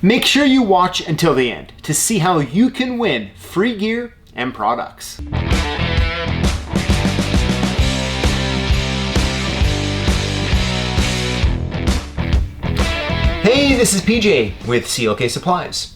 Make sure you watch until the end to see how you can win free gear and products. Hey, this is PJ with CLK Supplies.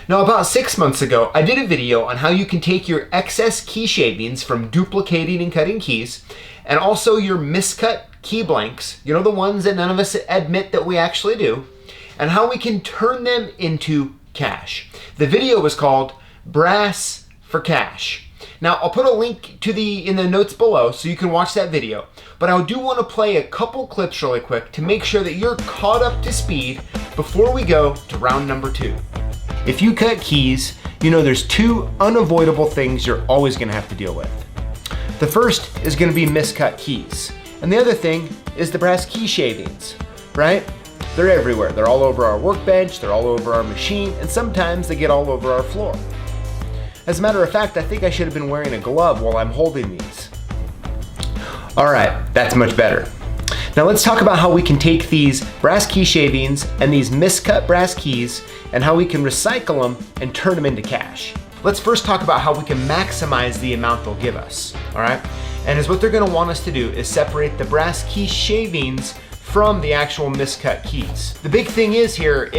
Now, about 6 months ago, I did a video on how you can take your excess key shavings from duplicating and cutting keys, and also your miscut key blanks, you know, the ones that none of us admit that we actually do, and how we can turn them into cash. The video was called Brass for Cash. Now, I'll put a link in the notes below so you can watch that video, but I do want to play a couple clips really quick to make sure that you're caught up to speed before we go to round number 2. If you cut keys, you know there's 2 unavoidable things you're always gonna have to deal with. The first is gonna be miscut keys, and the other thing is the brass key shavings, right? They're everywhere. They're all over our workbench, they're all over our machine, and sometimes they get all over our floor. As a matter of fact, I think I should have been wearing a glove while I'm holding these. All right, that's much better. Now let's talk about how we can take these brass key shavings and these miscut brass keys and how we can recycle them and turn them into cash. Let's first talk about how we can maximize the amount they'll give us, all right? And what they're gonna want us to do is separate the brass key shavings from the actual miscut keys. The big thing is here,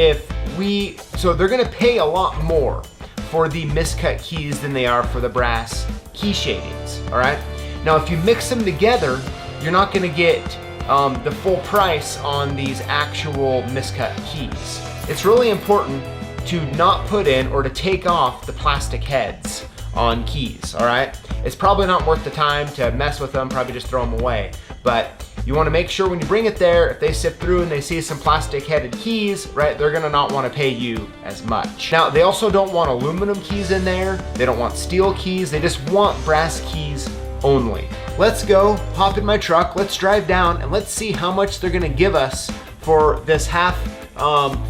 so they're gonna pay a lot more for the miscut keys than they are for the brass key shavings, all right? Now, if you mix them together, you're not gonna get the full price on these actual miscut keys. It's really important to not put in or to take off the plastic heads on keys, all right? It's probably not worth the time to mess with them, probably just throw them away. But you wanna make sure when you bring it there, if they sift through and they see some plastic headed keys, right, they're gonna not wanna pay you as much. Now, they also don't want aluminum keys in there, they don't want steel keys, they just want brass keys only. Let's go, hop in my truck, let's drive down, and let's see how much they're gonna give us for this half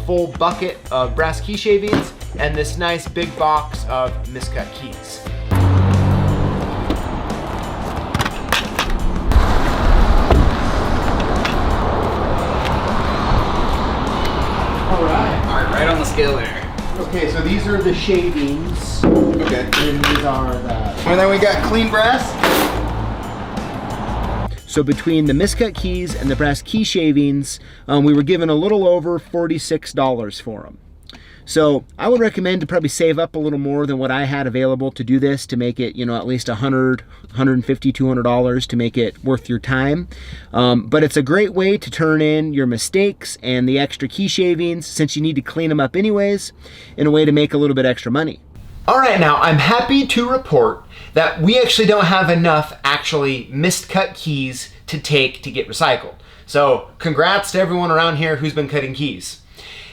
full bucket of brass key shavings and this nice big box of miscut keys. All right, right on the scale there. Okay, so these are the shavings. Okay. And these are the... And then we got clean brass. So between the miscut keys and the brass key shavings, we were given a little over $46 for them. So I would recommend to probably save up a little more than what I had available to do this, to make it, you know, at least $100, $150, $200 to make it worth your time. But it's a great way to turn in your mistakes and the extra key shavings, since you need to clean them up anyways, in a way to make a little bit extra money. All right, now I'm happy to report that we actually don't have enough actually miscut keys to take to get recycled. So congrats to everyone around here who's been cutting keys.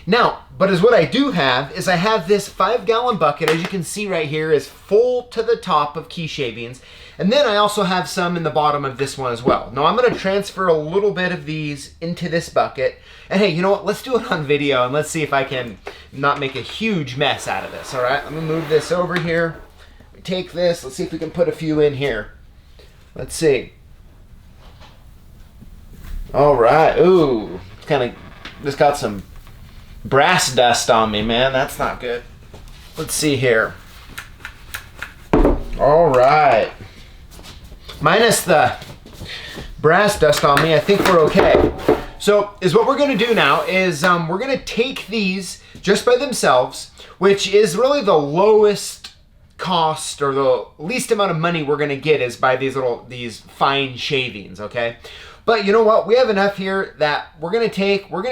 Now, but what I do have is I have this 5-gallon bucket, as you can see right here, is full to the top of key shavings. And then I also have some in the bottom of this one as well. Now I'm gonna transfer a little bit of these into this bucket. And hey, you know what? Let's do it on video and let's see if I can not make a huge mess out of this, all right? Let me move this over here. Take this, let's see if we can put a few in here. Let's see. All right, ooh, just got some brass dust on me, man. That's not good. Let's see here. All right. Minus the brass dust on me, I think we're okay. So what we're gonna do now is we're gonna take these just by themselves, which is really the lowest cost or the least amount of money we're gonna get is by these fine shavings, okay? But you know what? We have enough here that we're gonna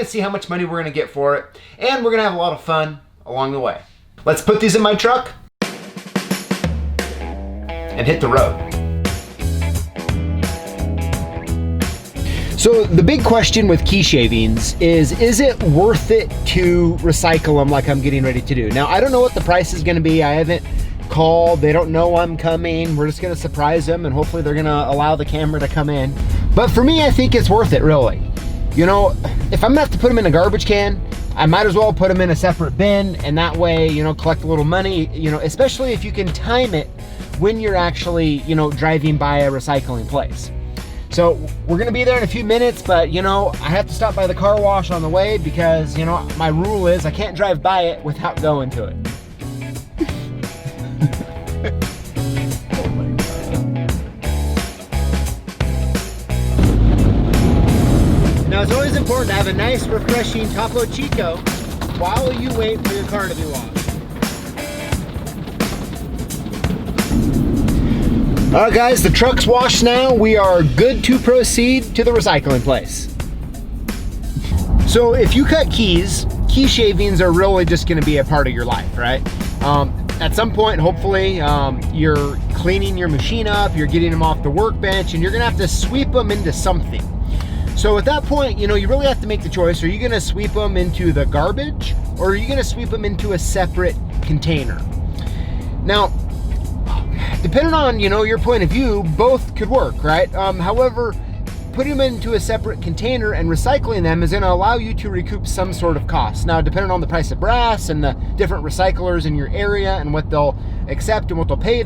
see how much money we're gonna get for it, and we're gonna have a lot of fun along the way. Let's put these in my truck and hit the road. So the big question with key shavings is it worth it to recycle them like I'm getting ready to do? Now, I don't know what the price is gonna be. I haven't called, they don't know I'm coming. We're just gonna surprise them and hopefully they're gonna allow the camera to come in. But for me, I think it's worth it, really. You know, if I'm gonna have to put them in a garbage can, I might as well put them in a separate bin, and that way, you know, collect a little money, you know, especially if you can time it when you're actually, you know, driving by a recycling place. So we're gonna be there in a few minutes, but you know, I have to stop by the car wash on the way because, you know, my rule is I can't drive by it without going to it. Oh my God. Now it's always important to have a nice, refreshing Topo Chico while you wait for your car to be washed. All right, guys, the truck's washed now. We are good to proceed to the recycling place. So if you cut keys, key shavings are really just gonna be a part of your life, right? At some point, hopefully, you're cleaning your machine up, you're getting them off the workbench, and you're gonna have to sweep them into something. So at that point, you know, you really have to make the choice. Are you gonna sweep them into the garbage, or are you gonna sweep them into a separate container? Now, depending on, you know, your point of view, both could work, right? However, putting them into a separate container and recycling them is gonna allow you to recoup some sort of cost. Now, depending on the price of brass and the different recyclers in your area and what they'll accept and what they'll pay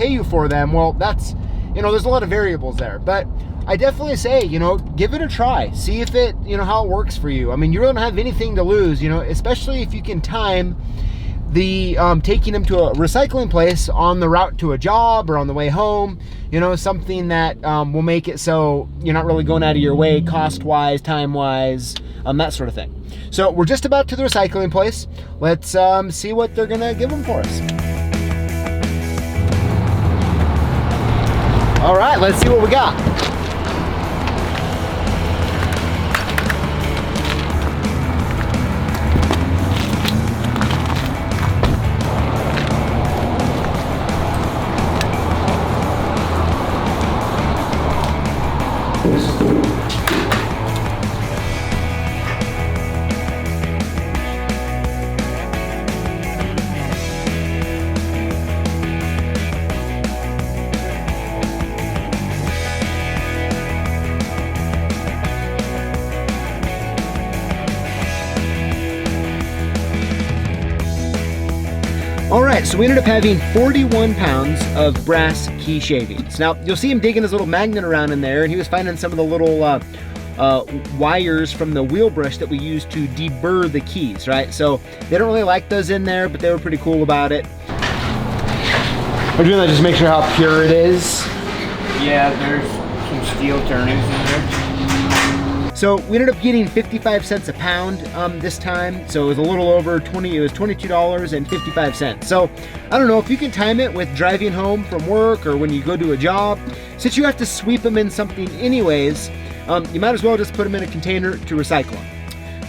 you for them, well, that's, you know, there's a lot of variables there. But I definitely say, you know, give it a try. See if it, you know, how it works for you. I mean, you don't have anything to lose, you know, especially if you can time the taking them to a recycling place on the route to a job or on the way home, you know, something that will make it so you're not really going out of your way cost-wise, time-wise, that sort of thing. So we're just about to the recycling place. Let's see what they're gonna give them for us. All right, let's see what we got. All right, so we ended up having 41 pounds of brass key shavings. Now, you'll see him digging his little magnet around in there, and he was finding some of the little wires from the wheel brush that we use to deburr the keys, right? So they don't really like those in there, but they were pretty cool about it. We're doing that just to make sure how pure it is. Yeah, there's some steel turnings in there. So we ended up getting 55 cents a pound this time. So it was a little over it was $22.55. So I don't know if you can time it with driving home from work or when you go to a job. Since you have to sweep them in something anyways, you might as well just put them in a container to recycle them.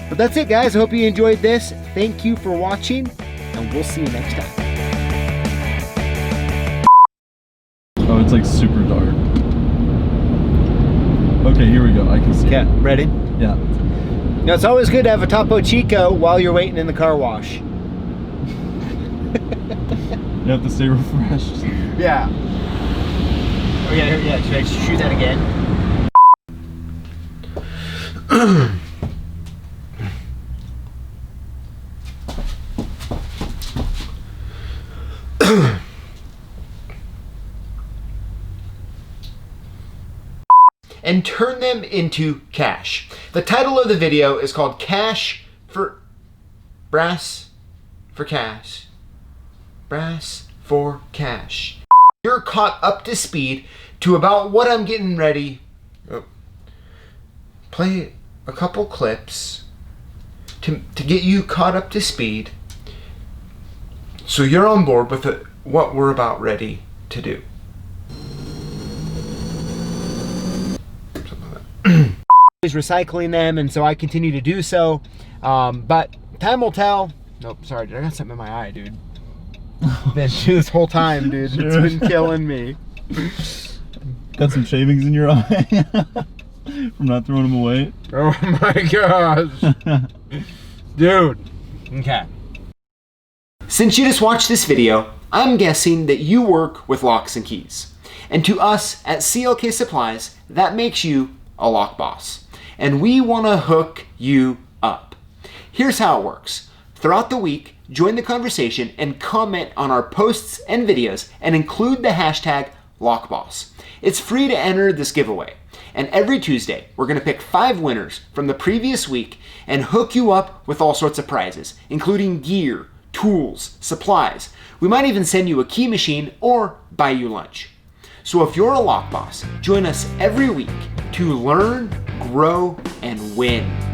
But that's it, guys. I hope you enjoyed this. Thank you for watching, and we'll see you next time. Oh, it's like super dark. Okay, here we go. I can see. Okay, it. ready? Yeah. Now, it's always good to have a Topo Chico while you're waiting in the car wash. You have to stay refreshed. Yeah. Oh, yeah. Should I shoot that again? And turn them into cash. The title of the video is called Cash for Brass for Cash. Brass for Cash. You're caught up to speed to about what I'm getting ready. Play a couple clips to get you caught up to speed so you're on board with what we're about ready to do. Is recycling them, and so I continue to do so, but time will tell. Nope, sorry, dude, I got something in my eye, dude. Been this whole time, dude. It's been killing me. Got some shavings in your eye from not throwing them away. Oh my gosh. Dude. Okay. Since you just watched this video, I'm guessing that you work with locks and keys. And to us at CLK Supplies, that makes you a lock boss. And we want to hook you up. Here's how it works. Throughout the week, join the conversation and comment on our posts and videos and include the hashtag LockBoss. It's free to enter this giveaway. And every Tuesday, we're going to pick 5 winners from the previous week and hook you up with all sorts of prizes, including gear, tools, supplies. We might even send you a key machine or buy you lunch. So if you're a lock boss, join us every week to learn, grow, and win.